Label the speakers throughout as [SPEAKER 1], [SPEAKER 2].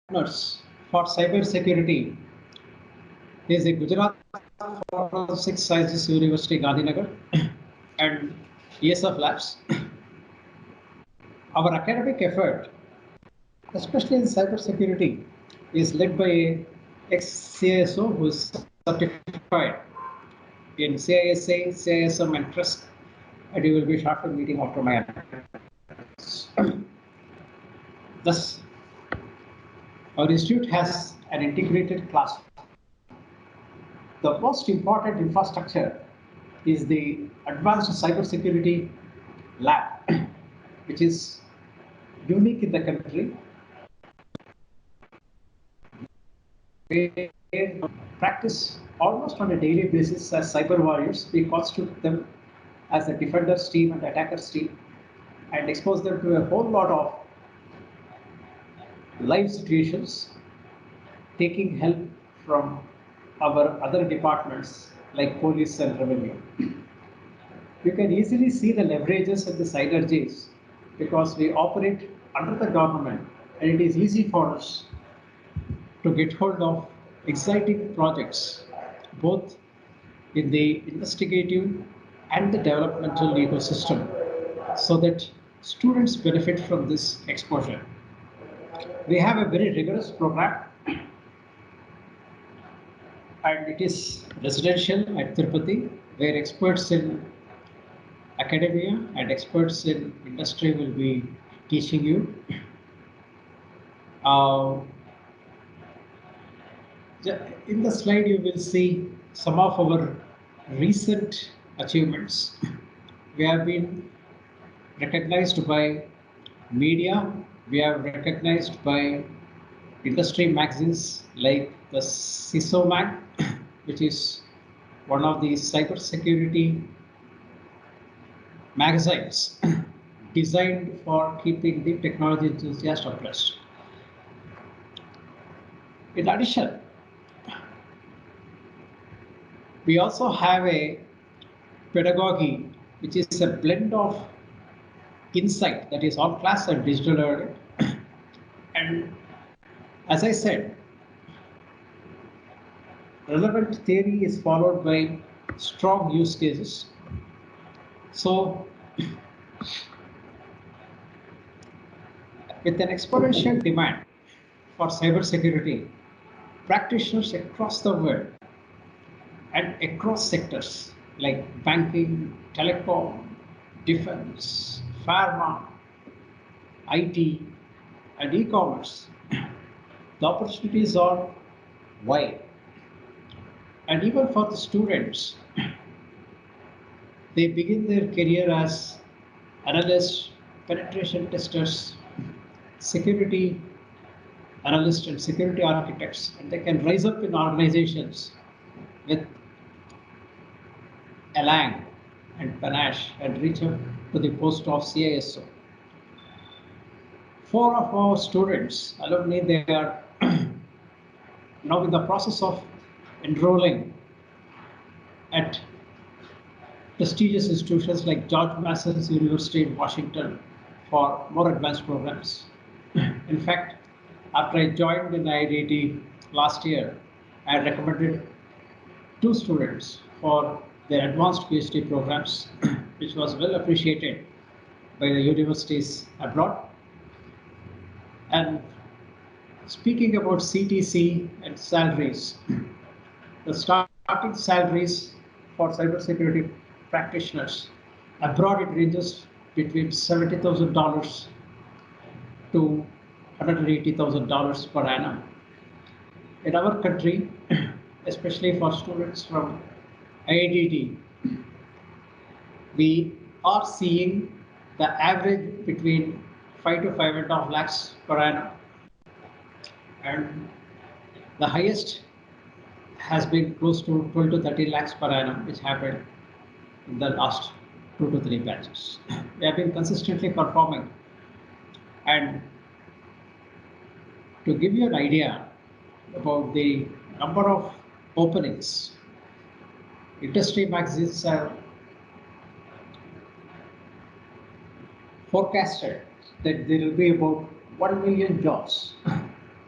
[SPEAKER 1] partners for cyber security is the Gujarat Forensic Sciences University, Gandhinagar, and ESF Labs. Our academic effort, especially in cyber security, is led by a ex-CISO who is certified in CISA, CISM, and TRISC, and you will be shortly meeting after my appearance. Thus, our institute has an integrated classroom. The most important infrastructure is the Advanced Cybersecurity Lab, which is unique in the country, where practice almost on a daily basis as cyber warriors. We constitute them as the defenders team and the attackers team and expose them to a whole lot of live situations, taking help from our other departments like police and revenue. You can easily see the leverages and the synergies because we operate under the government and it is easy for us to get hold of exciting projects, both in the investigative and the developmental ecosystem, so that students benefit from this exposure. We have a very rigorous program, and it is residential at Tirupati, where experts in academia and experts in industry will be teaching you. Uh, in the slide, you will see some of our recent achievements. We have been recognized by media, we have recognized by industry magazines like the CISO Mag, which is one of the cybersecurity magazines designed for keeping the technology enthusiast abreast. In addition, we also have a pedagogy which is a blend of insight, that is on class and digital learning. And as I said, relevant theory is followed by strong use cases. So with an exponential demand for cybersecurity, practitioners across the world and across sectors like banking, telecom, defense, pharma, IT, and e-commerce, the opportunities are wide. And even for the students, they begin their career as analysts, penetration testers, security analysts, and security architects, and they can rise up in organizations with elan and panache and reach up to the post of CISO. Four of our students, alumni, they are now in the process of enrolling at prestigious institutions like George Mason University in Washington for more advanced programs. In fact, after I joined in IIT last year, I recommended two students for their advanced PhD programs, which was well appreciated by the universities abroad. And speaking about CTC and salaries, the starting salaries for cybersecurity practitioners abroad, it ranges between $70,000 to $180,000 per annum. In our country, especially for students from IIT, we are seeing the average between 5 to 5.5 lakhs per annum, and the highest has been close to 12 to 13 lakhs per annum, which happened in the last 2 to 3 batches. We have been consistently performing, and to give you an idea about the number of openings, industry magazines have forecasted that there will be about 1 million jobs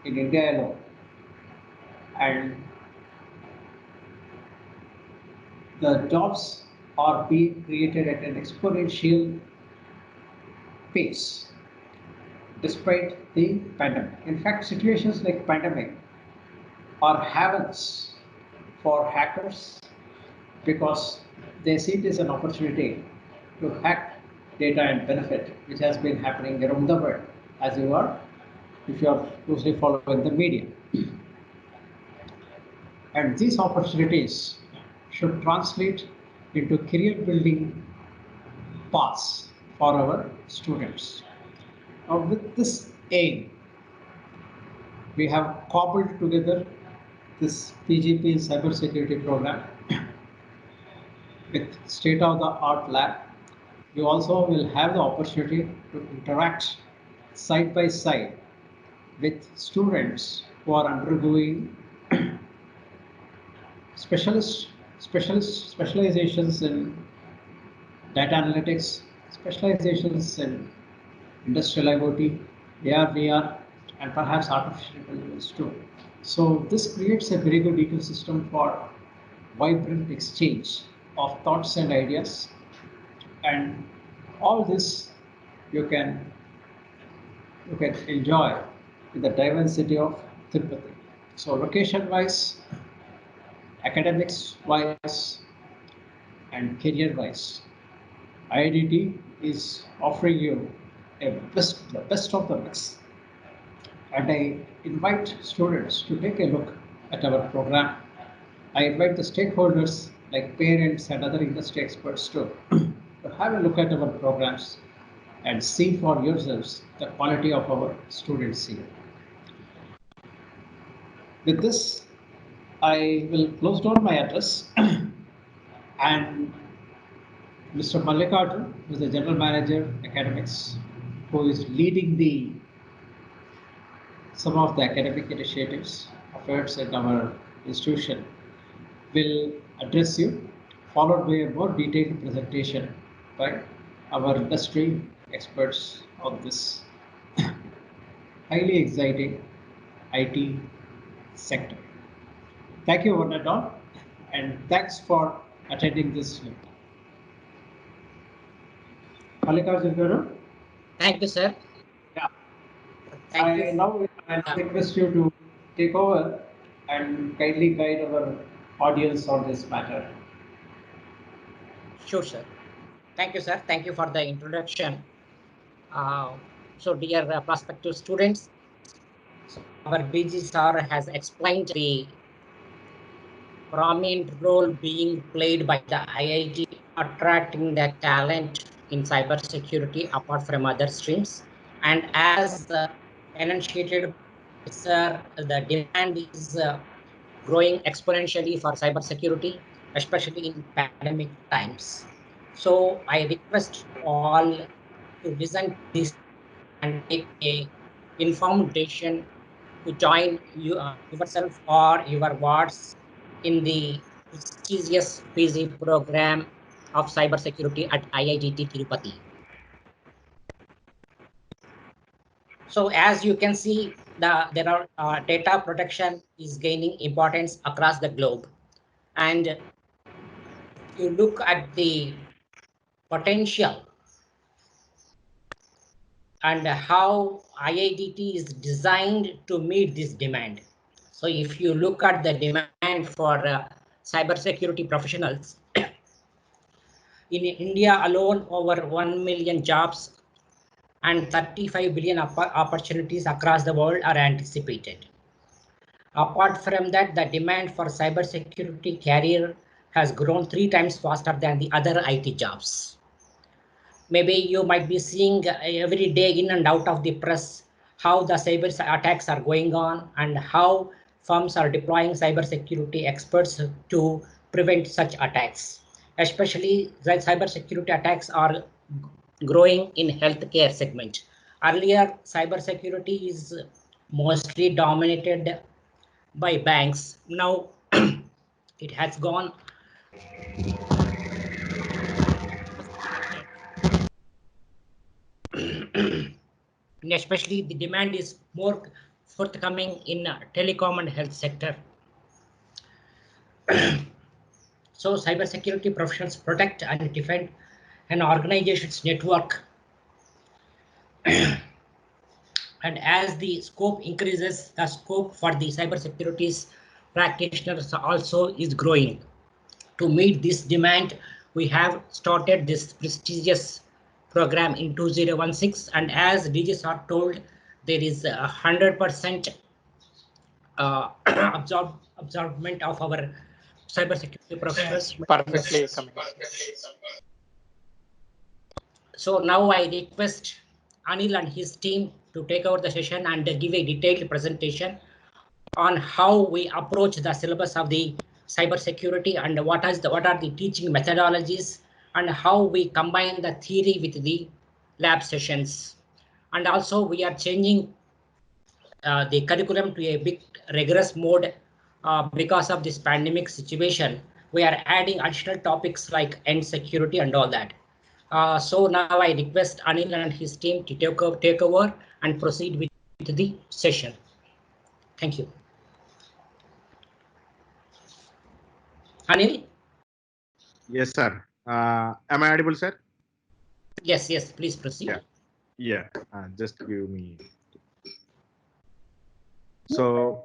[SPEAKER 1] in India alone, and the jobs are being created at an exponential pace despite the pandemic. In fact, situations like pandemic are havens for hackers because they see it as an opportunity to hack data and benefit, which has been happening around the world, as you are, if you are closely following the media. And these opportunities should translate into career building paths for our students. Now, with this aim, we have cobbled together this PGP cybersecurity program with state-of-the-art lab. You also will have the opportunity to interact side by side with students who are undergoing specializations in data analytics, specializations in industrial IoT, AR, VR, and perhaps artificial intelligence too. So this creates a very good ecosystem for vibrant exchange of thoughts and ideas, and all this you can enjoy with the diversity of Tirupati. So location wise, academics wise, and career wise, IIDT is offering you the best of the mix. And I invite students to take a look at our program. I invite the stakeholders like parents and other industry experts to have a look at our programs and see for yourselves the quality of our students here. With this, I will close down my address and Mr. Mallikarjun, who is the General Manager Academics, who is leading some of the academic initiatives, efforts at our institution, will address you, followed by a more detailed presentation by our industry experts on this highly exciting IT sector. Thank you, one and all, and thanks for attending this. Mallikarjun Garu?
[SPEAKER 2] Thank you, sir.
[SPEAKER 1] Yeah.
[SPEAKER 2] Thank you.
[SPEAKER 1] Now I request you to take over and kindly guide our audience on this matter.
[SPEAKER 2] Sure, sir. Thank you, sir. Thank you for the introduction. So, dear prospective students, our BG sir has explained the prominent role being played by the IIT attracting the talent in cybersecurity apart from other streams. And as enunciated, sir, the demand is growing exponentially for cybersecurity, especially in pandemic times. So I request all to listen to this and take a informed decision to join yourself or your wards in the prestigious PG program of cybersecurity at IIT Tirupati. So as you can see, there are data protection is gaining importance across the globe, and if you look at the potential and how IIDT is designed to meet this demand. So if you look at the demand for cybersecurity professionals, in India alone, over 1 million jobs and 35 billion opportunities across the world are anticipated. Apart from that, the demand for cybersecurity career has grown 3 times faster than the other IT jobs. Maybe you might be seeing every day in and out of the press how the cyber attacks are going on and how firms are deploying cybersecurity experts to prevent such attacks. Especially the cybersecurity attacks are growing in healthcare segment. Earlier, cybersecurity is mostly dominated by banks. Now it has gone especially the demand is more forthcoming in telecom and health sector. So cybersecurity professionals protect and defend an organization's network. And as the scope increases, the scope for the cybersecurity practitioners also is growing. To meet this demand, we have started this prestigious program in 2016, and as DJs are told, there is 100% absorbment of our cybersecurity professionals.
[SPEAKER 3] Perfectly coming.
[SPEAKER 2] So now I request Anil and his team to take over the session and give a detailed presentation on how we approach the syllabus of the cybersecurity and what are the teaching methodologies and how we combine the theory with the lab sessions. And also we are changing the curriculum to a big rigorous mode because of this pandemic situation. We are adding additional topics like end security and all that. So now I request Anil and his team to take over and proceed with the session. Thank you. Anil?
[SPEAKER 4] Yes, sir. Am I audible, sir?
[SPEAKER 2] Yes, yes, please proceed.
[SPEAKER 4] Yeah. Just give me. So,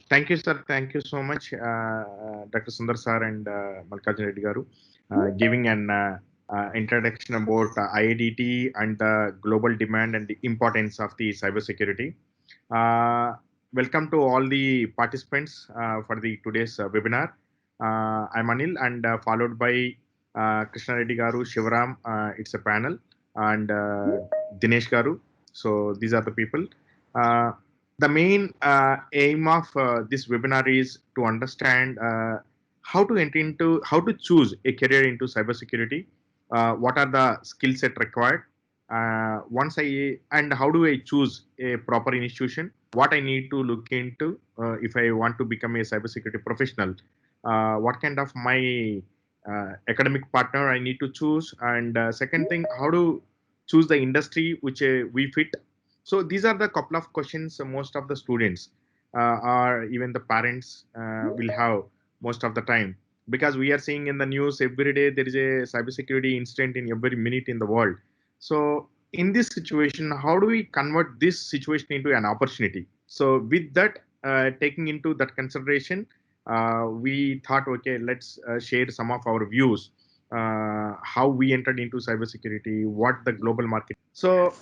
[SPEAKER 4] thank you, sir. Thank you so much, Dr. Sundar sir and Mallikarjuna Reddy garu, giving an introduction about IIDT and the global demand and the importance of the cybersecurity. Welcome to all the participants for the today's webinar. I'm Anil, and followed by Krishna Reddy garu, Shivaram. It's a panel, and Dinesh garu. So these are the people. The main aim of this webinar is to understand how to choose a career into cybersecurity. What are the skill set required? And how do I choose a proper institution? What I need to look into if I want to become a cybersecurity professional? What kind of my academic partner I need to choose? And second thing, how to choose the industry which we fit. So these are the couple of questions most of the students or even the parents will have most of the time, because we are seeing in the news every day there is a cybersecurity incident in every minute in the world. So in this situation, how do we convert this situation into an opportunity? So with that, taking into that consideration, we thought, okay, let's share some of our views, how we entered into cybersecurity, what the global market. So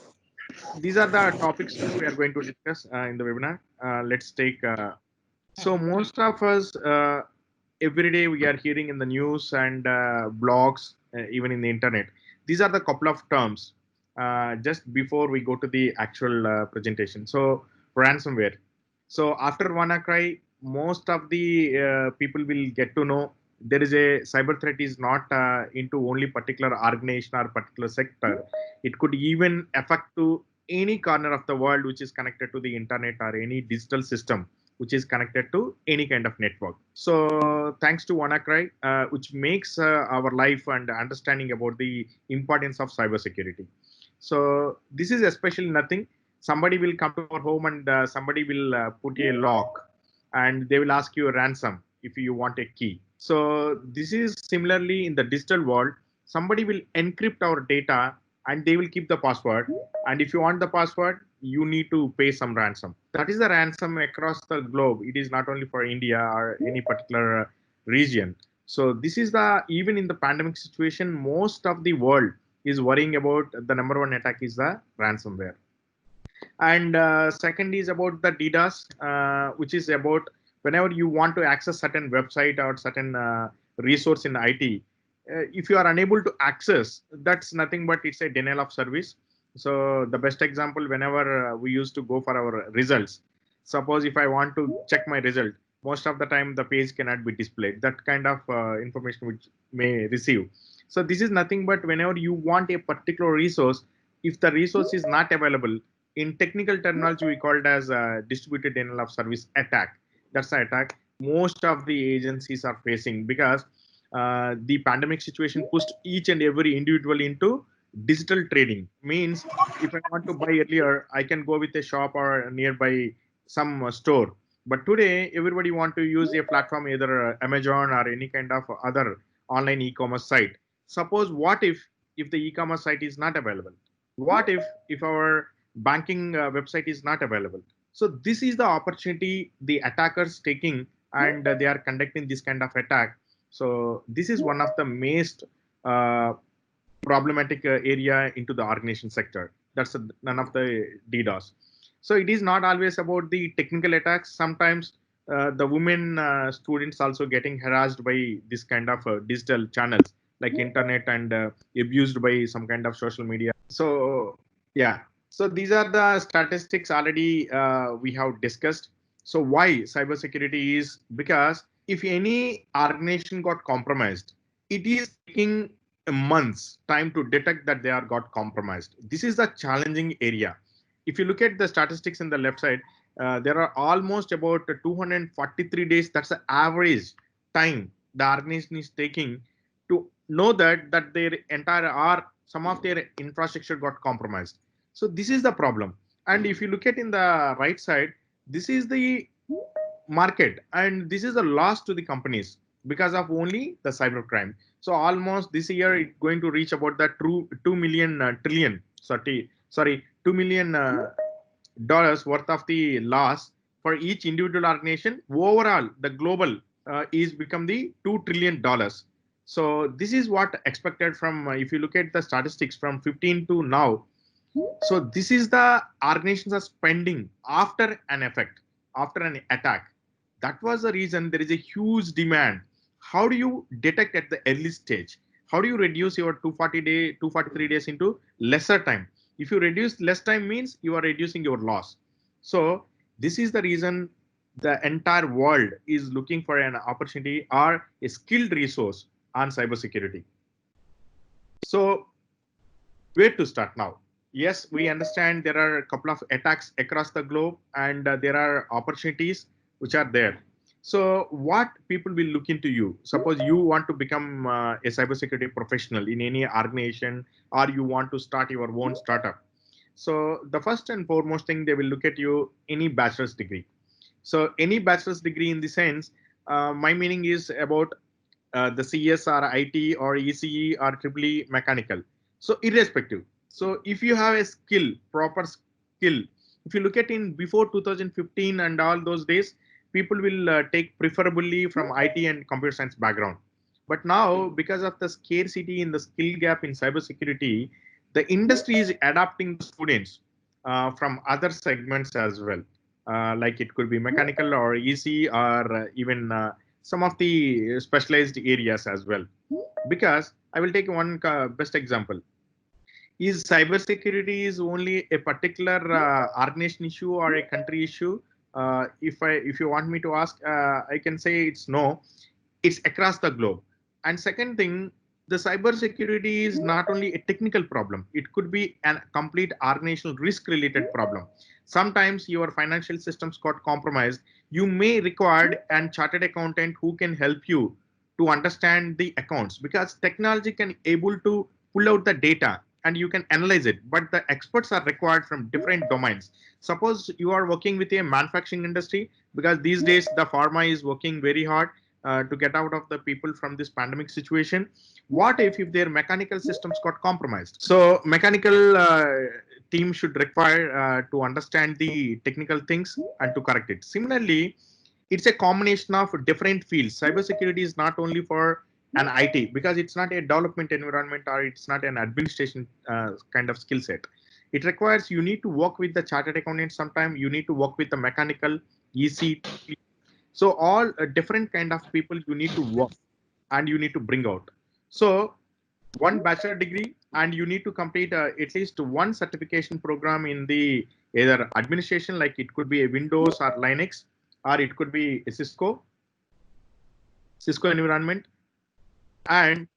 [SPEAKER 4] these are the topics we are going to discuss in the webinar. Let's take. So most of us, every day we are hearing in the news and blogs, even in the internet. These are the couple of terms. Just before we go to the actual presentation. So ransomware. So after WannaCry, most of the people will get to know there is a cyber threat is not into only particular organization or particular sector. It could even affect to any corner of the world which is connected to the internet or any digital system which is connected to any kind of network. So thanks to WannaCry, which makes our life and understanding about the importance of cybersecurity. So this is especially nothing. Somebody will come to our home and somebody will put a lock and they will ask you a ransom if you want a key. So this is similarly in the digital world. Somebody will encrypt our data and they will keep the password. And if you want the password, you need to pay some ransom. That is the ransom across the globe. It is not only for India or any particular region. So this is the, even in the pandemic situation, most of the world is worrying about the number one attack is the ransomware. And second is about the DDoS, which is about whenever you want to access certain website or certain resource in IT, if you are unable to access, that's nothing but it's a denial of service. So the best example, whenever we used to go for our results, suppose if I want to check my result, most of the time the page cannot be displayed. That kind of information which may receive. So this is nothing but whenever you want a particular resource, if the resource is not available, in technical terminology we call it as a distributed denial of service attack. That's the attack most of the agencies are facing, because the pandemic situation pushed each and every individual into digital trading. Means if I want to buy earlier, I can go with a shop or nearby some store. But today, everybody want to use a platform, either Amazon or any kind of other online e-commerce site. Suppose what if the e-commerce site is not available? What if our banking website is not available? So this is the opportunity the attackers taking, and they are conducting this kind of attack. So this is one of the most uh, problematic area into the organization sector. That's none of the DDoS. So it is not always about the technical attacks. Sometimes the women students also getting harassed by this kind of digital channels like internet, and abused by some kind of social media. So yeah, so these are the statistics already we have discussed. So why cybersecurity is, because if any organization got compromised, it is taking a month's time to detect that they are got compromised. This is the challenging area. If you look at the statistics in the left side, there are almost about 243 days. That's the average time the organization is taking to know that their entire or some of their infrastructure got compromised. So this is the problem. And if you look at in the right side, this is the market, and this is a loss to the companies because of only the cybercrime. So almost this year it's going to reach about that 2 million trillion, sorry 2 million dollars worth of the loss for each individual organization. Overall the global is become the $2 trillion. So this is what expected from if you look at the statistics from 15 to now. So this is the organizations are spending after an effect, after an attack. That was the reason there is a huge demand. How do you detect at the early stage? How do you reduce your 243 days into lesser time? If you reduce less time means you are reducing your loss. So this is the reason the entire world is looking for an opportunity or a skilled resource on cybersecurity. So where to start now? Yes, we understand there are a couple of attacks across the globe, and there are opportunities which are there. So what people will look into you? Suppose you want to become a cybersecurity professional in any organization, or you want to start your own startup. So the first and foremost thing they will look at you, any bachelor's degree. So any bachelor's degree in the sense, my meaning is about the CS or IT or ECE or EEE mechanical. So irrespective. So if you have a skill, proper skill, if you look at in before 2015 and all those days, people will take preferably from IT and computer science background. But now, because of the scarcity in the skill gap in cybersecurity, the industry is adapting the students from other segments as well. Like it could be mechanical or EC or even some of the specialized areas as well. Because I will take one best example. Is cybersecurity is only a particular organization issue or a country issue? If you want me to ask, I can say it's no. It's across the globe. And second thing, the cybersecurity is not only a technical problem; it could be a complete organizational risk-related problem. Sometimes your financial systems got compromised. You may require an chartered accountant who can help you to understand the accounts, because technology can able to pull out the data and you can analyze it, but the experts are required from different domains. Suppose you are working with a manufacturing industry, because these days the pharma is working very hard to get out of the people from this pandemic situation. What if their mechanical systems got compromised? So mechanical team should require to understand the technical things and to correct it. Similarly, it's a combination of different fields. Cybersecurity is not only for an IT, because it's not a development environment or it's not an administration kind of skill set. It requires you need to work with the chartered accountant. Sometimes you need to work with the mechanical EC. So all different kind of people you need to work and you need to bring out. So one bachelor degree, and you need to complete at least one certification program in the either administration, like it could be a Windows or Linux, or it could be a Cisco environment. And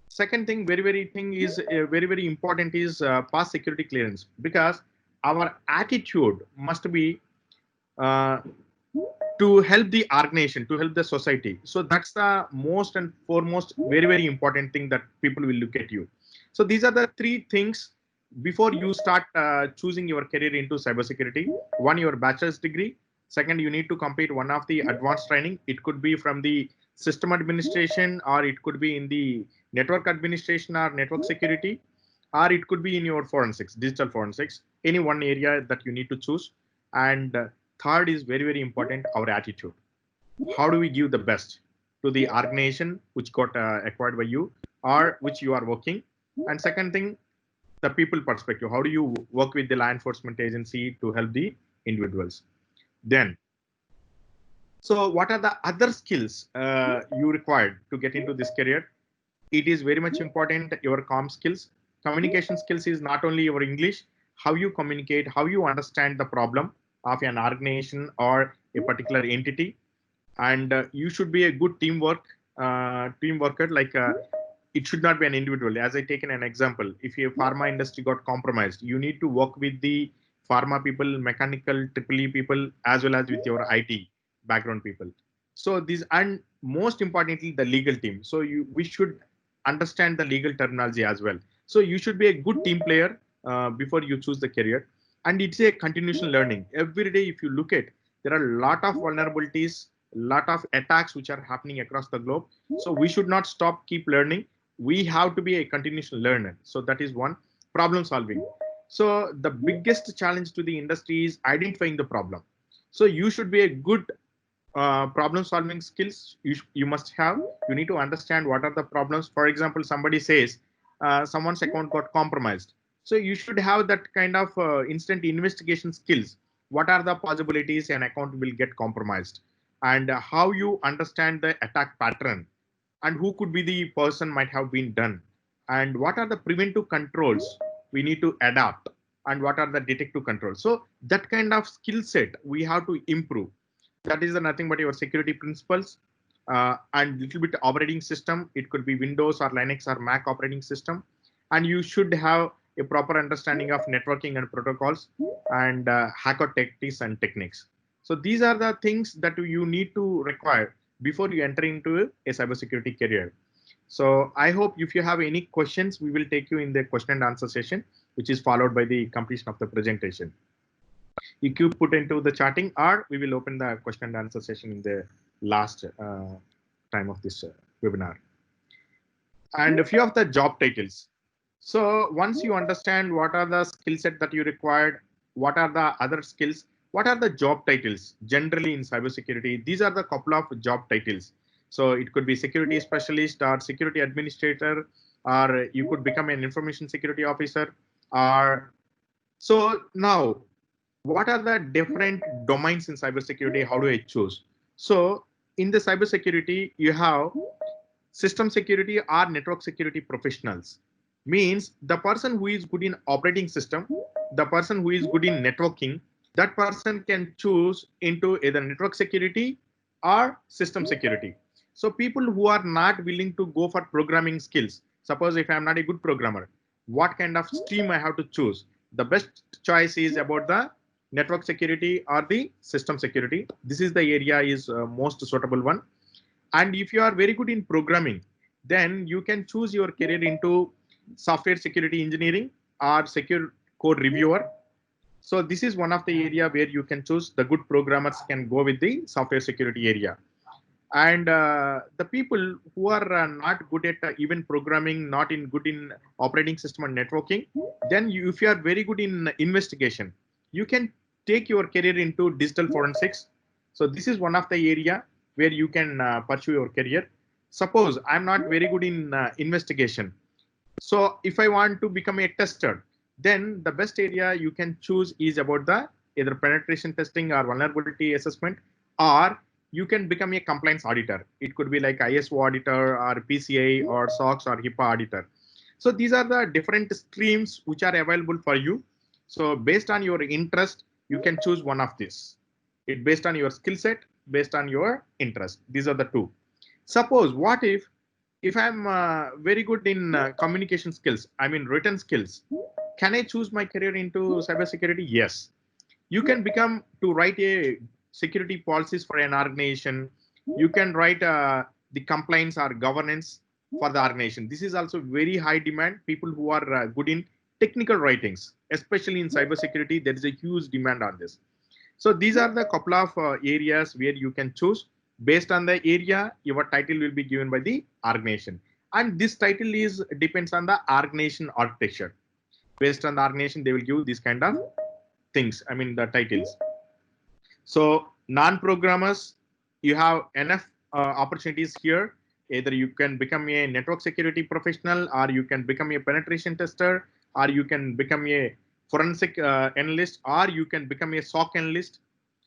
[SPEAKER 4] second thing, very important is past security clearance, because our attitude must be uh, to help the organization, to help the society. So that's the most and foremost very important thing that people will look at you. So these are the three things before you start choosing your career into cybersecurity, one, your bachelor's degree. Second, you need to complete one of the advanced training. It could be from the system administration, or it could be in the network administration or network security, or it could be in your forensics, digital forensics, any one area that you need to choose. And third is very, very important, our attitude. How do we give the best to the organization which got acquired by you or which you are working? And second thing, the people perspective. How do you work with the law enforcement agency to help the individuals? Then, so what are the other skills you required to get into this career? It is very much important, your comm skills. Communication skills is not only your English, how you communicate, how you understand the problem of an organization or a particular entity. And you should be a good team worker, like it should not be an individual. As I taken an example, if your pharma industry got compromised, you need to work with the pharma people, mechanical, triple people, as well as with your IT background people. So these, and most importantly, the legal team. So we should understand the legal terminology as well. So you should be a good team player before you choose the career. And it's a continuous learning. Every day, if you look at, there are a lot of vulnerabilities, lot of attacks which are happening across the globe. So we should not stop, keep learning. We have to be a continuous learner. So that is one. Problem solving. So the biggest challenge to the industry is identifying the problem. So you should be a good problem solving skills you must have. You need to understand what are the problems. For example, somebody says someone's account got compromised. So you should have that kind of instant investigation skills. What are the possibilities an account will get compromised? And how you understand the attack pattern, and who could be the person might have been done, and what are the preventive controls we need to adapt, and what are the detective controls. So that kind of skill set we have to improve. That is nothing but your security principles and little bit operating system. It could be Windows or Linux or Mac operating system. And you should have a proper understanding of networking and protocols and hacker tactics and techniques. So these are the things that you need to require before you enter into a cybersecurity career. So I hope if you have any questions, we will take you in the question and answer session, which is followed by the completion of the presentation. You could put into the chatting, or we will open the question and answer session in the last time of this webinar. And a few of the job titles. So once you understand what are the skill set that you required, what are the other skills, what are the job titles generally in cybersecurity? These are the couple of job titles. So it could be security specialist or security administrator, or you could become an information security officer. Or so now, what are the different domains in cybersecurity? How do I choose? So in the cybersecurity, you have system security or network security professionals. Means the person who is good in operating system, the person who is good in networking, that person can choose into either network security or system security. So people who are not willing to go for programming skills, suppose if I'm not a good programmer, what kind of stream I have to choose? The best choice is about the network security or the system security. This is the area is most suitable one. And if you are very good in programming, then you can choose your career into software security engineering or secure code reviewer. So this is one of the area where you can choose. The good programmers can go with the software security area. And the people who are not good at even programming, not in good in operating system and networking, then if you are very good in investigation, you can take your career into digital forensics. So this is one of the area where you can pursue your career. Suppose I'm not very good in investigation. So if I want to become a tester, then the best area you can choose is about the either penetration testing or vulnerability assessment, or you can become a compliance auditor. It could be like ISO auditor or PCI or SOX or HIPAA auditor. So these are the different streams which are available for you. So based on your interest, you can choose one of these. It based on your skill set, based on your interest. These are the two. Suppose what if I'm very good in communication skills, I mean written skills, can I choose my career into cybersecurity? Yes. You can become to write a security policies for an organization. You can write the compliance or governance for the organization. This is also very high demand. People who are good in technical writings, especially in cybersecurity. There is a huge demand on this. So these are the couple of areas where you can choose. Based on the area, your title will be given by the organization, and this title is depends on the organization architecture. Based on the organization, they will give this kind of things. I mean the titles. So non-programmers, you have enough opportunities here. Either you can become a network security professional, or you can become a penetration tester, or you can become a forensic analyst, or you can become a SOC analyst.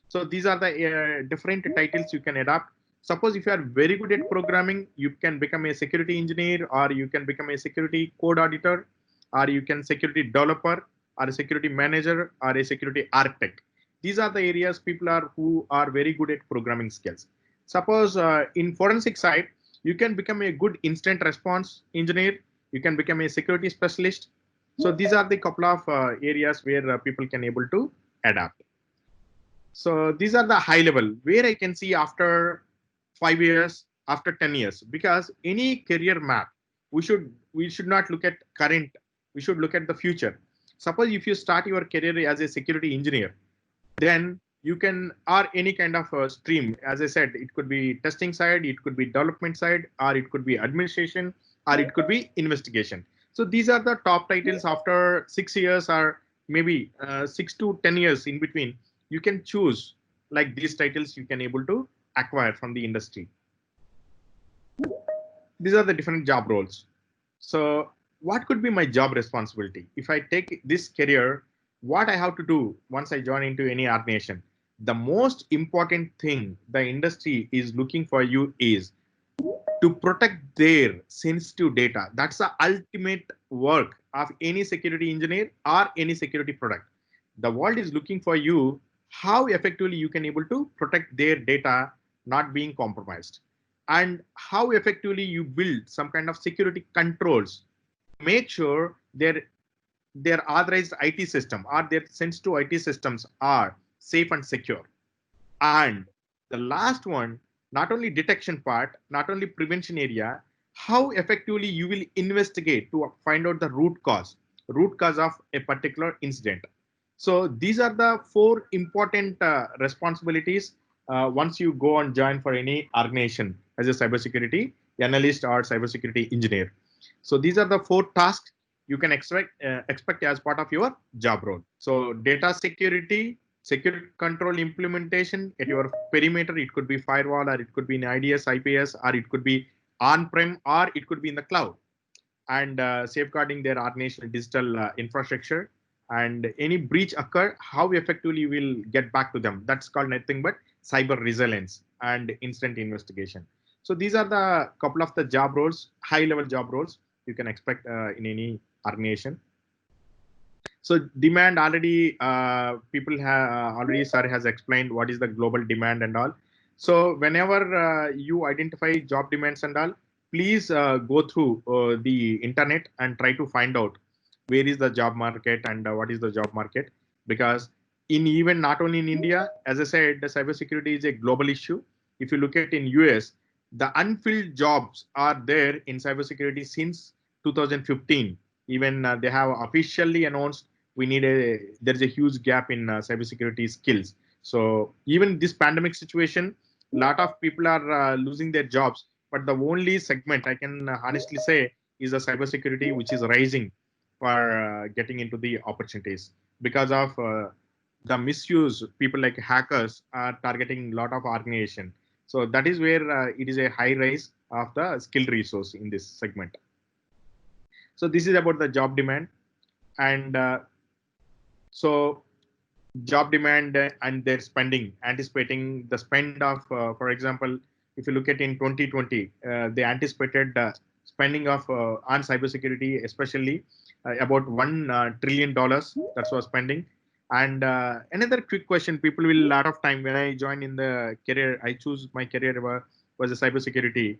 [SPEAKER 4] So these are the different titles you can adopt. Suppose if you are very good at programming, you can become a security engineer, or you can become a security code auditor, or you can security developer, or a security manager, or a security architect. These are the areas people are who are very good at programming skills. Suppose in forensic side, you can become a good instant response engineer. You can become a security specialist. So these are the couple of areas where people can able to adapt. So these are the high level where I can see after 5 years, after 10 years, because any career map, we should not look at current, we should look at the future. Suppose if you start your career as a security engineer, then you can, or any kind of a stream, as I said, it could be testing side, it could be development side, or it could be administration, or it could be investigation. So these are the top titles. After 6 years, or maybe 6 to 10 years in between, you can choose like these titles you can able to acquire from the industry. These are the different job roles. So what could be my job responsibility? If I take this career, what I have to do once I join into any organization, the most important thing the industry is looking for you is to protect their sensitive data. That's the ultimate work of any security engineer or any security product. The world is looking for you, how effectively you can able to protect their data not being compromised, and how effectively you build some kind of security controls, make sure their authorized IT system or their sensitive IT systems are safe and secure. And the last one, not only detection part, not only prevention area, how effectively you will investigate to find out the root cause of a particular incident. So these are the four important responsibilities once you go and join for any organization as a cybersecurity analyst or cybersecurity engineer. So these are the four tasks you can expect as part of your job role. So data security, security control implementation at your perimeter. It could be firewall, or it could be in IDS, IPS, or it could be on-prem, or it could be in the cloud. And safeguarding their organizational digital infrastructure. And any breach occur, how effectively you will get back to them. That's called nothing but cyber resilience and instant investigation. So these are the couple of the job roles, high-level job roles you can expect in any organization. So demand already, people have already, sir has explained what is the global demand and all. So whenever you identify job demands and all, please go through the internet and try to find out where is the job market and what is the job market. Because in even not only in India, as I said, the cybersecurity is a global issue. If you look at in US, the unfilled jobs are there in cybersecurity since 2015. Even they have officially announced there's a huge gap in cybersecurity skills. So even this pandemic situation, a lot of people are losing their jobs, but the only segment I can honestly say is the cybersecurity, which is rising for getting into the opportunities because of the misuse. People like hackers are targeting a lot of organization. So that is where it is a high rise of the skilled resource in this segment. So this is about the job demand. And so job demand and their spending, anticipating the spend of, for example, if you look at in 2020, they anticipated spending of on cybersecurity, especially about $1 trillion. That's what spending. And another quick question, people will a lot of time when I join in the career, I choose my career was a cybersecurity.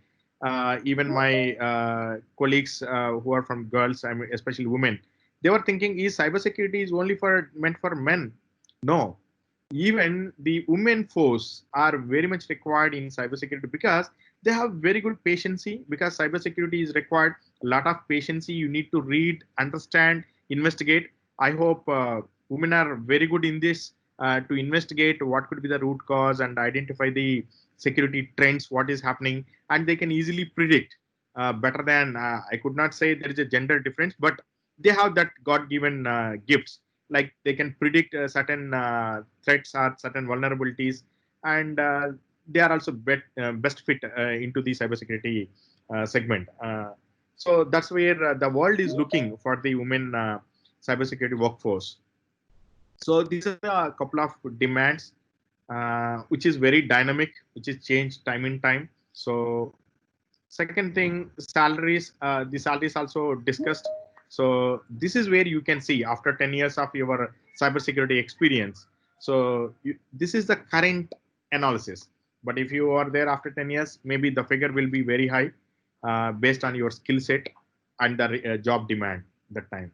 [SPEAKER 4] Even my colleagues who are from girls, I mean, especially women, they were thinking, is cybersecurity is only meant for men? No, even the women force are very much required in cybersecurity because they have very good patience. Because cybersecurity is required a lot of patience. You need to read, understand, investigate. I hope women are very good in this to investigate what could be the root cause and identify the security trends, what is happening, and they can easily predict better than I could not say there is a gender difference, but they have that God-given gifts. Like they can predict certain threats or certain vulnerabilities, and they are also best fit into the cybersecurity segment. So that's where the world is looking for the women cybersecurity workforce. So these are a couple of demands, which is very dynamic, which is changed time in time. So second thing, salaries. The salaries also discussed. So this is where you can see after 10 years of your cybersecurity experience. So this is the current analysis. But if you are there after 10 years, maybe the figure will be very high based on your skill set and the job demand that time.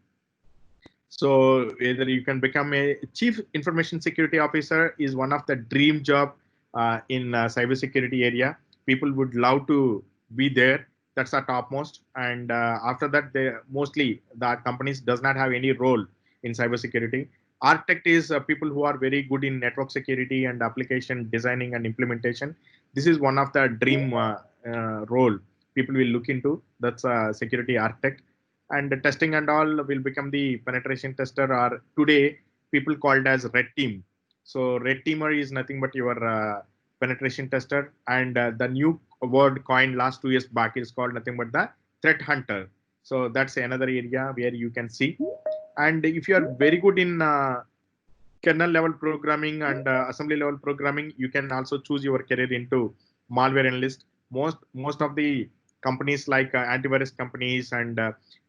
[SPEAKER 4] So either you can become a chief information security officer is one of the dream job in cybersecurity area. People would love to be there. That's our topmost. And after that, they mostly the companies does not have any role in cybersecurity. Architect is people who are very good in network security and application designing and implementation. This is one of the dream role people will look into. That's a security architect. And the testing and all will become the penetration tester, or today people called as red team. So red teamer is nothing but your penetration tester, and the new word coined last 2 years back is called nothing but the threat hunter. So that's another area where you can see. And if you are very good in kernel level programming and assembly level programming, you can also choose your career into malware analyst. Most of the companies like antivirus companies and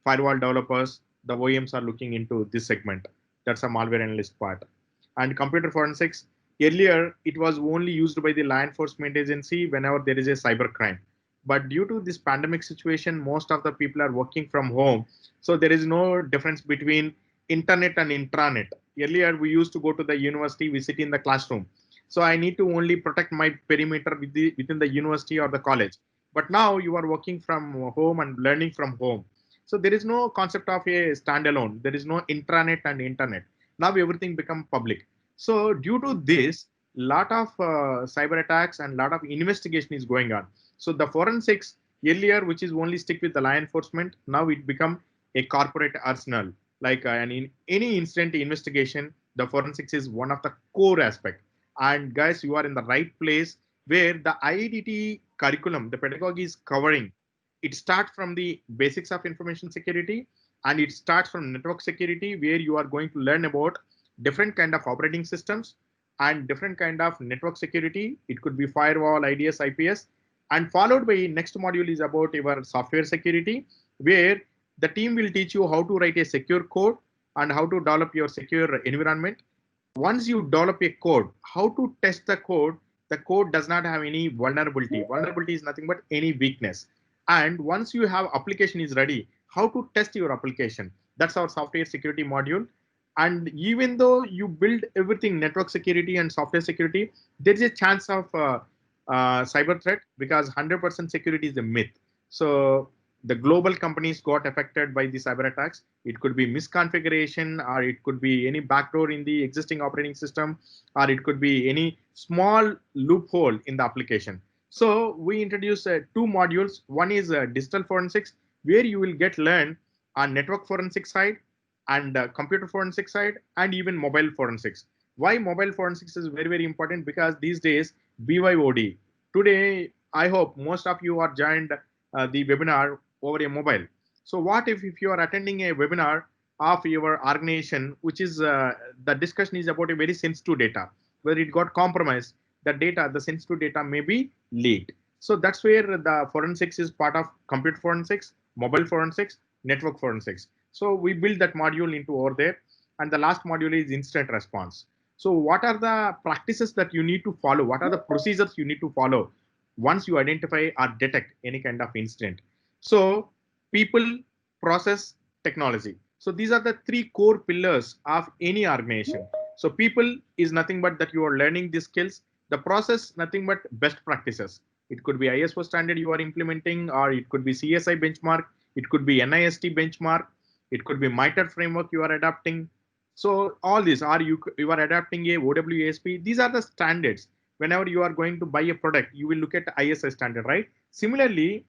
[SPEAKER 4] firewall developers, the OEMs are looking into this segment. That's a malware analyst part. And computer forensics, earlier it was only used by the law enforcement agency whenever there is a cyber crime. But due to this pandemic situation, most of the people are working from home. So there is no difference between internet and intranet. Earlier, we used to go to the university, we sit in the classroom. So I need to only protect my perimeter within the university or the college. But now you are working from home and learning from home. So there is no concept of a standalone. There is no intranet and internet. Now everything become public. So due to this, lot of cyber attacks and lot of investigation is going on. So the forensics earlier, which is only stick with the law enforcement, now it become a corporate arsenal. Like in any incident investigation, the forensics is one of the core aspect. And guys, you are in the right place where the IIDT curriculum, the pedagogy is covering. It starts from the basics of information security, and it starts from network security, where you are going to learn about different kind of operating systems and different kind of network security. It could be firewall, IDS, IPS, and followed by next module is about your software security, where the team will teach you how to write a secure code and how to develop your secure environment. Once you develop a code, how to test the code does not have any vulnerability. Vulnerability is nothing but any weakness. And once you have application is ready, how to test your application. That's our software security module. And even though you build everything, network security and software security, there is a chance of cyber threat, because 100% security is a myth. So the global companies got affected by the cyber attacks. It could be misconfiguration, or it could be any backdoor in the existing operating system, or it could be any small loophole in the application. So we introduce two modules. One is digital forensics, where you will get learn on network forensic side and computer forensic side, and even mobile forensics. Why mobile forensics is very, very important? Because these days, BYOD. Today, I hope most of you are joined the webinar over a mobile. So what if you are attending a webinar of your organization, which is the discussion is about a very sensitive data, where it got compromised, the sensitive data may be leaked. So that's where the forensics is part of computer forensics, mobile forensics, network forensics. So we build that module into over there. And the last module is incident response. So what are the practices that you need to follow? What are the procedures you need to follow once you identify or detect any kind of incident? So people, process, technology. So these are the three core pillars of any organization. So people is nothing but that you are learning these skills. The process, nothing but best practices. It could be ISO standard you are implementing, or it could be CSI benchmark. It could be NIST benchmark. It could be MITRE framework you are adapting. So all these are you are adapting a OWASP. These are the standards. Whenever you are going to buy a product, you will look at the ISO standard, right? Similarly,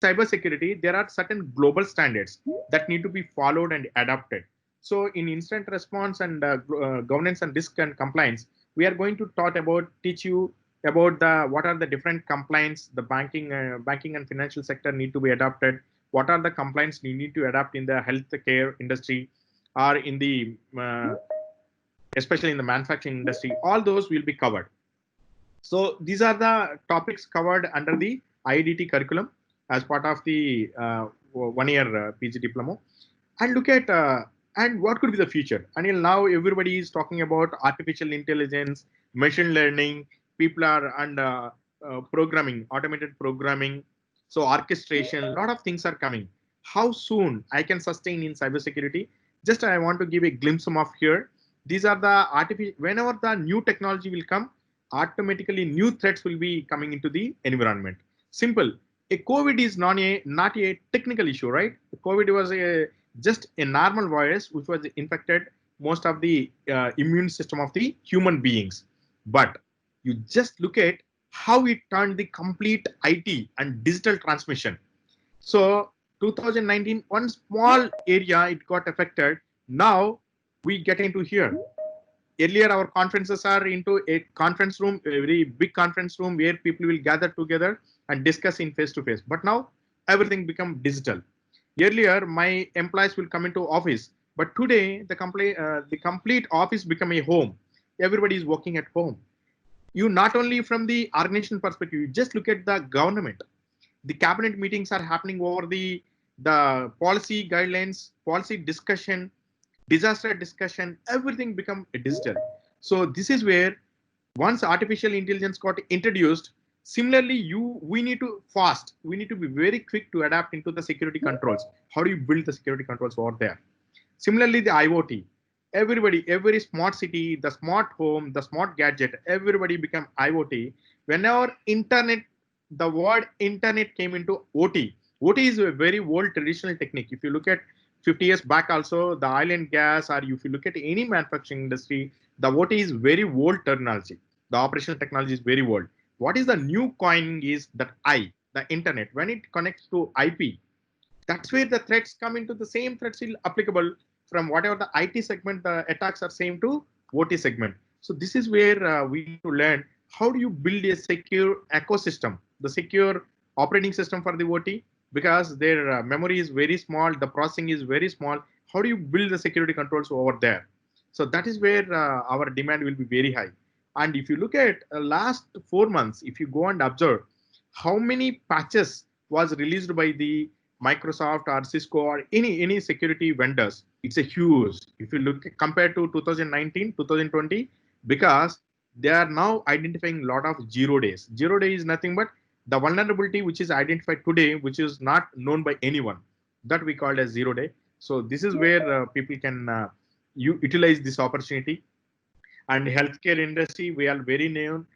[SPEAKER 4] cybersecurity, there are certain global standards that need to be followed and adapted. So in instant response and governance and risk and compliance, we are going to teach you about the what are the different compliance the banking and financial sector need to be adapted. What are the compliance you need to adapt in the healthcare industry or in the especially in the manufacturing industry. All those will be covered. So these are the topics covered under the IADT curriculum as part of the 1-year PG diploma. And look at and what could be the future. Until now, everybody is talking about artificial intelligence, machine learning. People are and programming, automated programming. So orchestration, a lot of things are coming. How soon I can sustain in cybersecurity? Just I want to give a glimpse of here. These are the artificial. Whenever the new technology will come, automatically new threats will be coming into the environment. Simple. A COVID is not a technical issue, right? COVID was just a normal virus which was infected most of the immune system of the human beings. But you just look at how it turned the complete IT and digital transmission. So 2019, one small area it got affected. Now we get into here. Earlier, our conferences are into a conference room, a very big conference room where people will gather together and discuss in face to face. But now everything become digital. Earlier, my employees will come into office, but today the complete office become a home. Everybody is working at home. You not only from the organization perspective, you just look at the government. The cabinet meetings are happening over the policy guidelines, policy discussion, disaster discussion, everything become digital. So this is where once artificial intelligence got introduced, similarly we need to we need to be very quick to adapt into the security controls. How do you build the security controls over there? Similarly, the IoT, every smart city, the smart home, the smart gadget, everybody become IoT. Whenever the word internet came into OT is a very old traditional technique. If you look at 50 years back also, the oil and gas, or if you look at any manufacturing industry, the OT is very old terminology. The operational technology is very old. What is the new coin is that the internet. When it connects to IP, that's where the threats come into the same threats is applicable from whatever the IT segment, the attacks are same to OT segment. So this is where we need to learn how do you build a secure ecosystem, the secure operating system for the OT, because their memory is very small, the processing is very small. How do you build the security controls over there? So that is where our demand will be very high. And if you look at last 4 months, if you go and observe how many patches was released by the Microsoft or Cisco or any security vendors, it's a huge. If you look compared to 2019, 2020, because they are now identifying a lot of 0 days. 0 day is nothing but the vulnerability which is identified today, which is not known by anyone, that we call as 0 day. So this is where people can utilize this opportunity. And healthcare industry, we are very known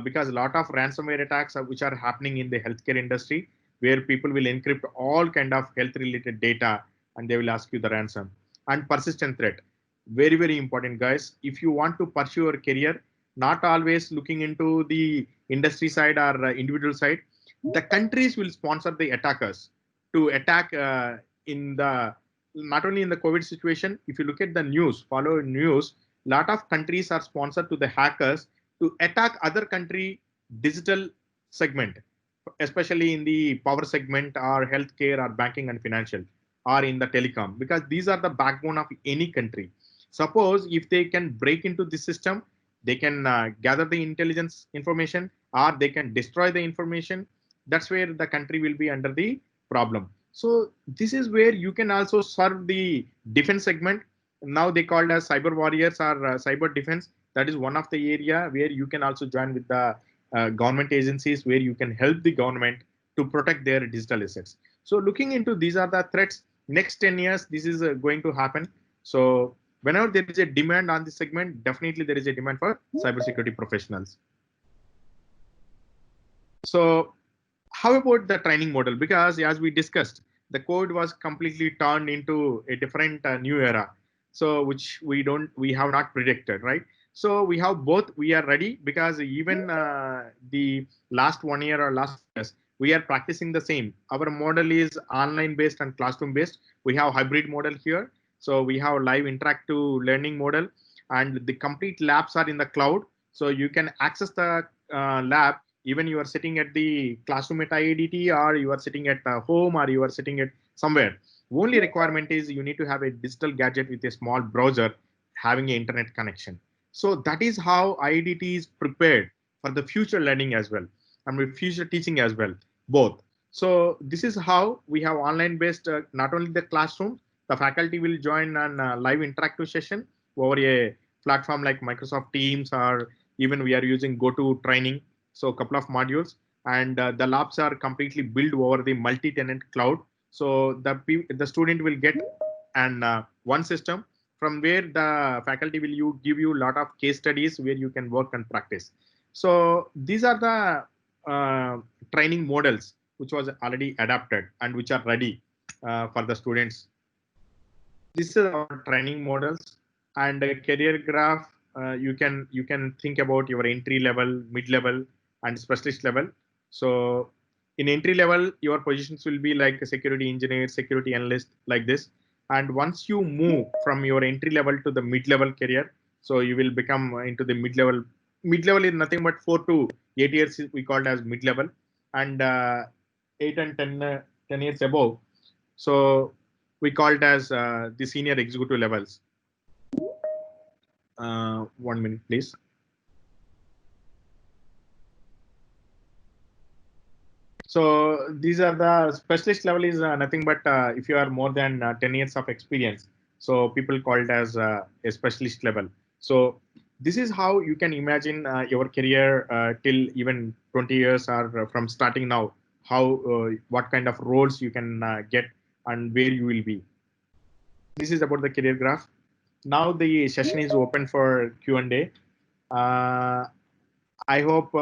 [SPEAKER 4] because a lot of ransomware attacks which are happening in the healthcare industry, where people will encrypt all kind of health related data and they will ask you the ransom. And persistent threat, very, very important, guys. If you want to pursue your career, not always looking into the industry side or individual side, the countries will sponsor the attackers to attack in the not only in the COVID situation. If you look at the news, follow news, lot of countries are sponsored to the hackers to attack other country digital segment, especially in the power segment or healthcare or banking and financial or in the telecom, because these are the backbone of any country. Suppose if they can break into the system, they can gather the intelligence information or they can destroy the information. That's where the country will be under the problem. So this is where you can also serve the defense segment. Now they called as cyber warriors or cyber defense. That is one of the area where you can also join with the government agencies, where you can help the government to protect their digital assets. So looking into these are the threats. Next 10 years, this is going to happen. So whenever there is a demand on this segment, definitely there is a demand for cybersecurity professionals. So how about the training model? Because as we discussed, the code was completely turned into a different new era. So which we have not predicted, right? So we have both. We are ready because even the last 1 year or last 2 years, we are practicing the same. Our model is online based and classroom based. We have hybrid model here. So we have live interactive learning model, and the complete labs are in the cloud. So you can access the lab even you are sitting at the classroom at IIDT, or you are sitting at home, or you are sitting at somewhere. Only requirement is you need to have a digital gadget with a small browser having an internet connection. So that is how IIDT is prepared for the future learning as well, and with future teaching as well, both. So this is how we have online based, not only the classroom, the faculty will join an live interactive session over a platform like Microsoft Teams, or even we are using GoToTraining. So a couple of modules, and the labs are completely built over the multi-tenant cloud. So the student will get an one system from where the faculty will give you a lot of case studies where you can work and practice. So these are the training models which was already adapted and which are ready for the students. This is our training models, and a career graph. You can think about your entry level, mid level, and specialist level. So in entry level, your positions will be like a security engineer, security analyst, like this. And once you move from your entry level to the mid level career, so you will become into the mid level. Mid level is nothing but 4 to 8 years we called as mid level, and 8 and 10 years above. So we call it as the senior executive levels. 1 minute, please. So these are the specialist level is nothing but if you are more than 10 years of experience. So people call it as a specialist level. So this is how you can imagine your career till even 20 years, or from starting now, how what kind of roles you can get and where you will be. This is about the career graph. Now the session is open for Q&A. I hope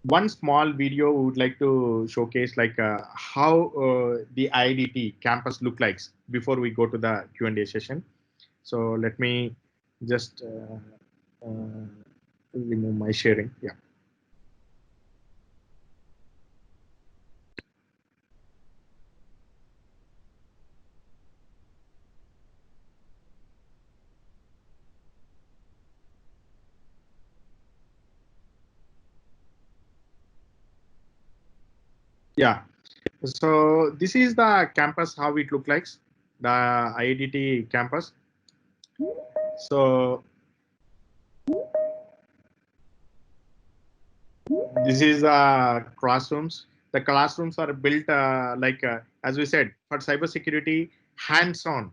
[SPEAKER 4] one small video we would like to showcase, like how the IIDT campus look like before we go to the Q&A session. So let me just remove my sharing. Yeah. Yeah. So this is the campus, how it look like, the IIDT campus. So this is classrooms. The classrooms are built as we said, for cybersecurity, hands-on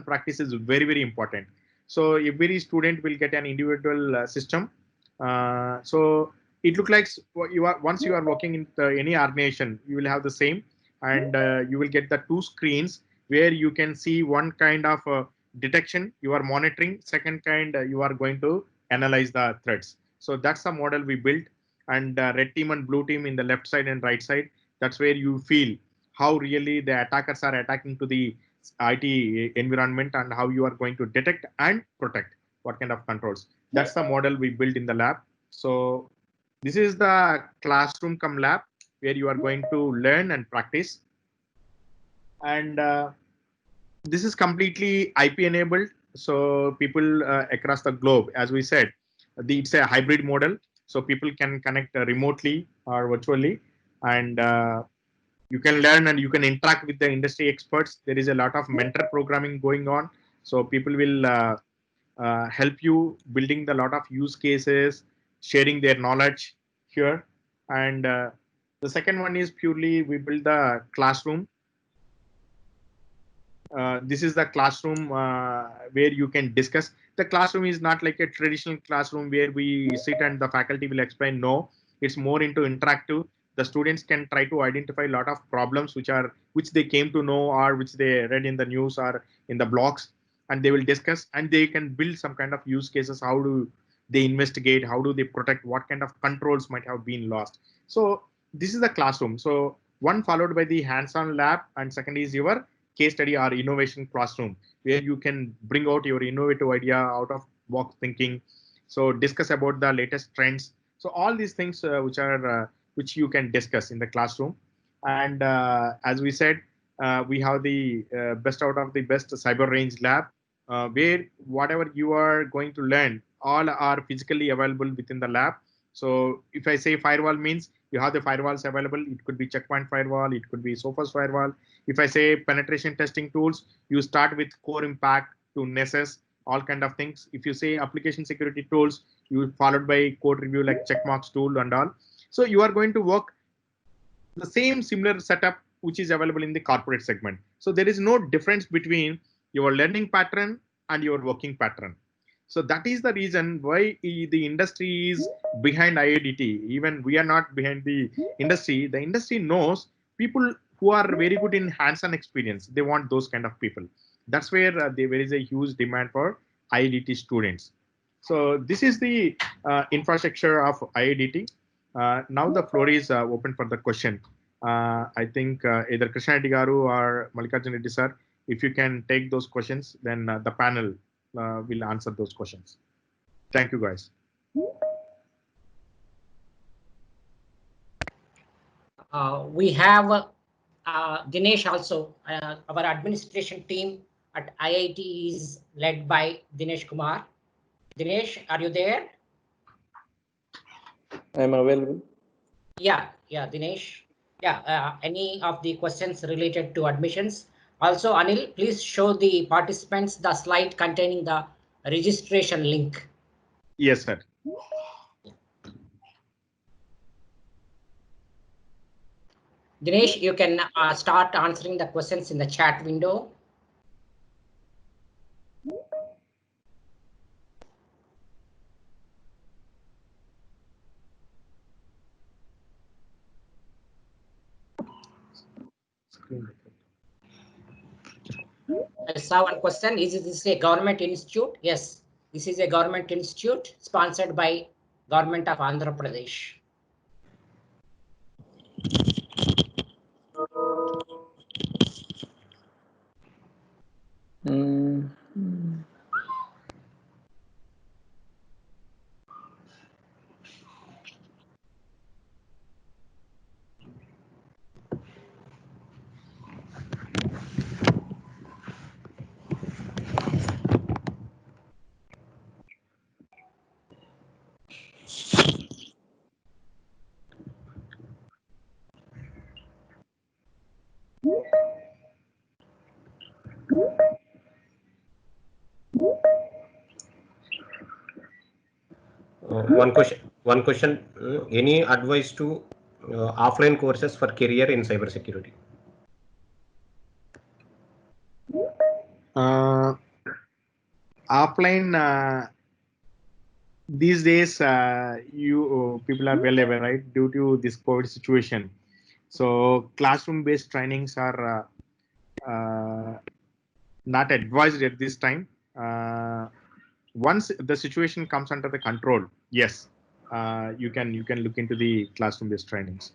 [SPEAKER 4] practice is very, very important. So every student will get an individual system. So it looks like you are, once you are working in any organization, you will have the same, and you will get the two screens where you can see one kind of detection you are monitoring, second kind you are going to analyze the threats. So that's the model we built, and red team and blue team in the left side and right side. That's where you feel how really the attackers are attacking to the IT environment, and how you are going to detect and protect what kind of controls. That's the model we built in the lab. So this is the classroom come lab where you are going to learn and practice. And this is completely IP enabled. So people across the globe, as we said, it's a hybrid model. So people can connect remotely or virtually, and you can learn and you can interact with the industry experts. There is a lot of mentor programming going on. So people will help you building the lot of use cases, sharing their knowledge here. And the second one is purely we build the classroom. This is the classroom where you can discuss. The classroom is not like a traditional classroom where we sit and the faculty will explain. No, it's more into interactive. The students can try to identify a lot of problems which they came to know, or which they read in the news or in the blogs, and they will discuss, and they can build some kind of use cases. How do they investigate? How do they protect? What kind of controls might have been lost? So this is the classroom. So One followed by the hands-on lab, and second is your case study or innovation classroom, where you can bring out your innovative idea, out of box thinking. So discuss about the latest trends. So all these things which you can discuss in the classroom. And as we said, we have the best out of the best cyber range lab, where whatever you are going to learn, all are physically available within the lab. So if I say firewall means you have the firewalls available. It could be Checkpoint firewall, it could be Sophos firewall. If I say penetration testing tools, you start with Core Impact to Nessus, all kind of things. If you say application security tools, you followed by code review like Checkmarks tool and all. So you are going to work the same similar setup which is available in the corporate segment. So there is no difference between your learning pattern and your working pattern. So that is the reason why the industry is behind IIDT. Even we are not behind the industry. The industry knows people who are very good in hands-on experience. They want those kind of people. That's where there is a huge demand for IIDT students. So this is the infrastructure of IIDT. Now the floor is open for the question. I think either Krishna Reddy Garu or Mallikarjun Reddy sir, if you can take those questions, then the panel will answer those questions. Thank you, guys.
[SPEAKER 2] We have Dinesh also. Our administration team at IIT is led by Dinesh Kumar. Dinesh, are you there?
[SPEAKER 3] I'm available.
[SPEAKER 2] Yeah, Dinesh. Yeah, any of the questions related to admissions? Also, Anil, please show the participants the slide containing the registration link.
[SPEAKER 4] Yes, sir.
[SPEAKER 2] Dinesh, you can start answering the questions in the chat window. I saw one question. Is this a government institute? Yes, this is a government institute sponsored by Government of Andhra Pradesh.
[SPEAKER 5] One question. Any advice to offline courses for career in cybersecurity?
[SPEAKER 4] Offline, these days, people are well aware, right? Due to this COVID situation, so classroom-based trainings are not advised at this time. Once the situation comes under the control, yes, you can look into the classroom-based trainings.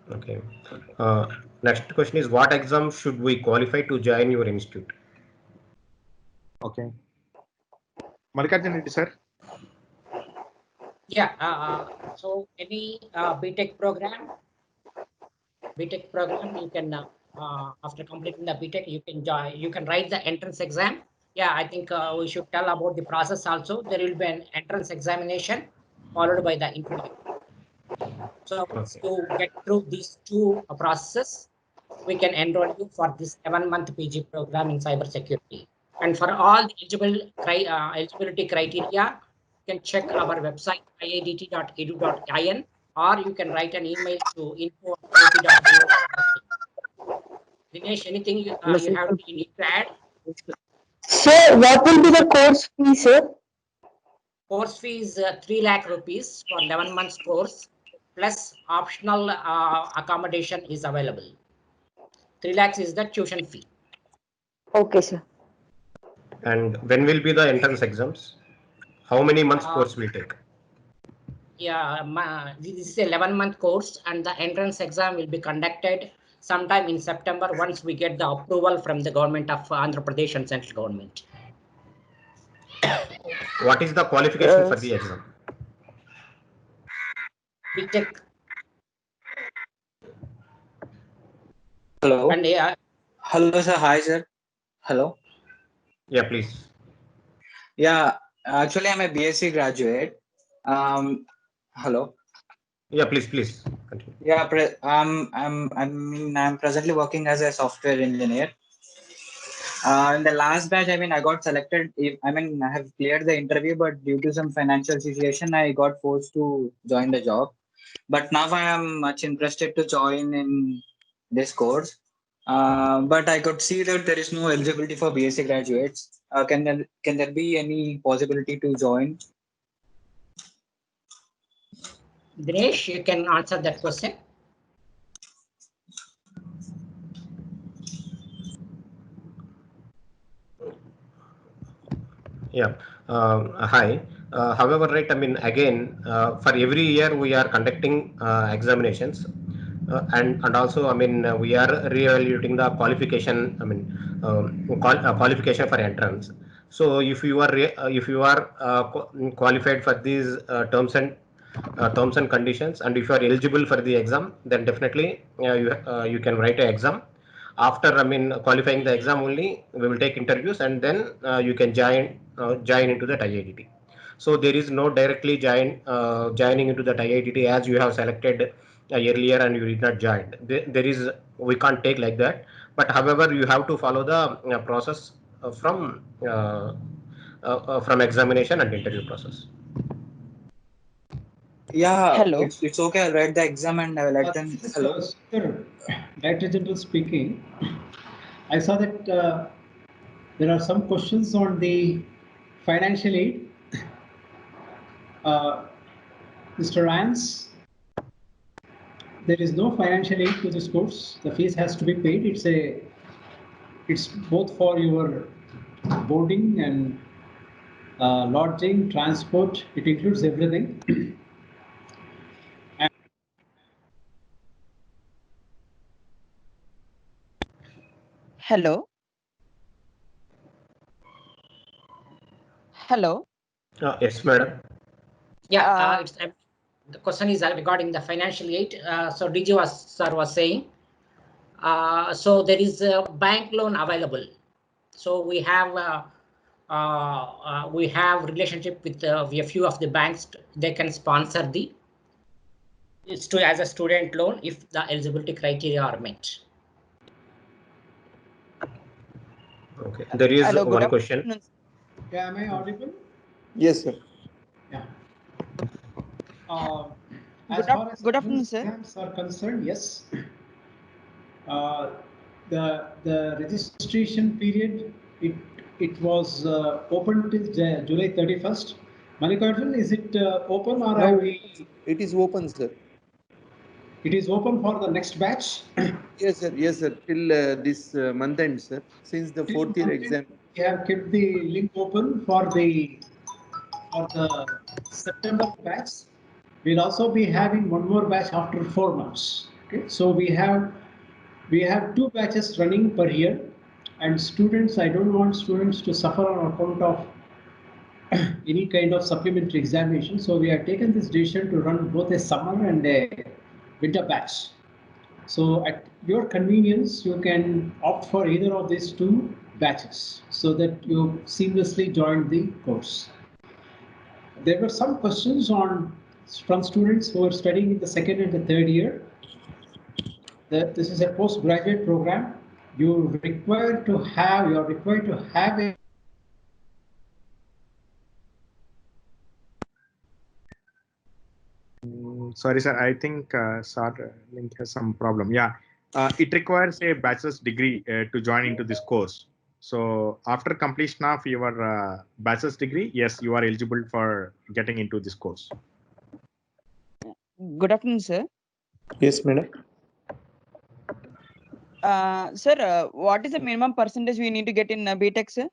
[SPEAKER 5] Okay. Next question is, what exam should we qualify to join your institute?
[SPEAKER 4] Okay. Mallikarjun Reddy sir.
[SPEAKER 2] Yeah. So any BTech program, you can after completing the BTech, you can join. You can write the entrance exam. Yeah, I think we should tell about the process also. There will be an entrance examination followed by the interview. So once you get through these two processes, we can enroll you for this 7-month PG program in cybersecurity. And for all the eligibility criteria, you can check our website iidt.edu.in, or you can write an email to info@iit.edu. Dinesh, anything you have to add?
[SPEAKER 6] Sir, what will be the course fee, sir?
[SPEAKER 2] Course fee is 3 lakh rupees for 11 months course, plus optional accommodation is available. 3 lakhs is the tuition fee.
[SPEAKER 6] Okay, sir.
[SPEAKER 5] And when will be the entrance exams? How many months course will take?
[SPEAKER 2] this is a 11-month course, and the entrance exam will be conducted sometime in September once we get the approval from the government of Andhra Pradesh and central government.
[SPEAKER 5] What is the qualification for the exam?
[SPEAKER 2] BTech.
[SPEAKER 3] Hello.
[SPEAKER 2] And
[SPEAKER 3] Hello, sir. Hi, sir. Hello.
[SPEAKER 5] Yeah, please.
[SPEAKER 3] Yeah, actually, I'm a BSc graduate. Hello.
[SPEAKER 5] Yeah, please. Continue.
[SPEAKER 3] Yeah, I'm presently working as a software engineer. In the last batch, I got selected. I have cleared the interview, but due to some financial situation, I got forced to join the job. But now I am much interested to join in this course. But I could see that there is no eligibility for BSc graduates. Can there be any possibility to join?
[SPEAKER 2] Dinesh, you can answer that question.
[SPEAKER 5] Yeah. Hi. However, right, again, for every year we are conducting examinations, and also, we are re-evaluating the qualification. Qualification for entrance. So, if you are qualified for these terms and conditions, and if you are eligible for the exam, then definitely you can write an exam. After qualifying the exam only, we will take interviews, and then you can join into that IITT. So there is no directly joining into that IITT as you have selected earlier and you did not join. We can't take like that. But however, you have to follow the process from examination and interview process.
[SPEAKER 3] Yeah,
[SPEAKER 6] Hello.
[SPEAKER 3] it's okay. I'll write the exam and I will attend. Hello.
[SPEAKER 1] Sir, Director General speaking. I saw that there are some questions on the financial aid. Mr. Rance, there is no financial aid to this course. The fees has to be paid. It's both for your boarding and lodging, transport. It includes everything.
[SPEAKER 6] Hello. Hello.
[SPEAKER 5] Yes, madam.
[SPEAKER 2] Yeah, the question is regarding the financial aid. So DG sir was saying, so there is a bank loan available. So we have relationship with a few of the banks. They can sponsor as a student loan if the eligibility criteria are met.
[SPEAKER 5] Okay. There is
[SPEAKER 6] Hello,
[SPEAKER 5] one question.
[SPEAKER 6] afternoon.
[SPEAKER 1] Yeah, am I audible?
[SPEAKER 7] Yes, sir.
[SPEAKER 1] Yeah.
[SPEAKER 6] Good afternoon, sir.
[SPEAKER 1] Exams are concerned, yes. The registration period, it was open till July 31st. Mallikarjun, is it open or
[SPEAKER 7] No,
[SPEAKER 1] are we?
[SPEAKER 7] it is open, sir.
[SPEAKER 1] It is open for the next batch.
[SPEAKER 7] Yes, sir. Yes, sir. Till this month end, sir. Since the fourth year exam.
[SPEAKER 1] We have kept the link open for the September batch. We'll also be having one more batch after 4 months. Okay, so we have 2 batches running per year, and students, I don't want students to suffer on account of any kind of supplementary examination. So we have taken this decision to run both a summer and a winter batch. So at your convenience, you can opt for either of these 2 batches so that you seamlessly join the course. There were some questions from students who are studying in the second and the third year. This is a postgraduate program. You're required to have a
[SPEAKER 4] Sorry, sir. I think sir link has some problem. Yeah, it requires a bachelor's degree to join into this course. So after completion of your bachelor's degree, yes, you are eligible for getting into this course.
[SPEAKER 6] Good afternoon, sir.
[SPEAKER 7] Yes, madam.
[SPEAKER 6] Sir, what is the minimum percentage we need to get in BTech, sir?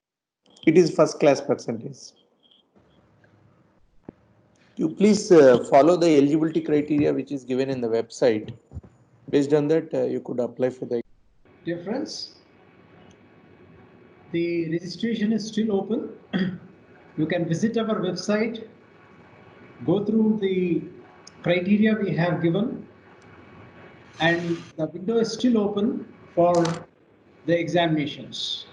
[SPEAKER 7] It is first class percentage. You please follow the eligibility criteria which is given in the website. Based on that, you could apply for the.
[SPEAKER 1] Dear friends, the registration is still open. You can visit our website, go through the criteria we have given, and the window is still open for the examinations.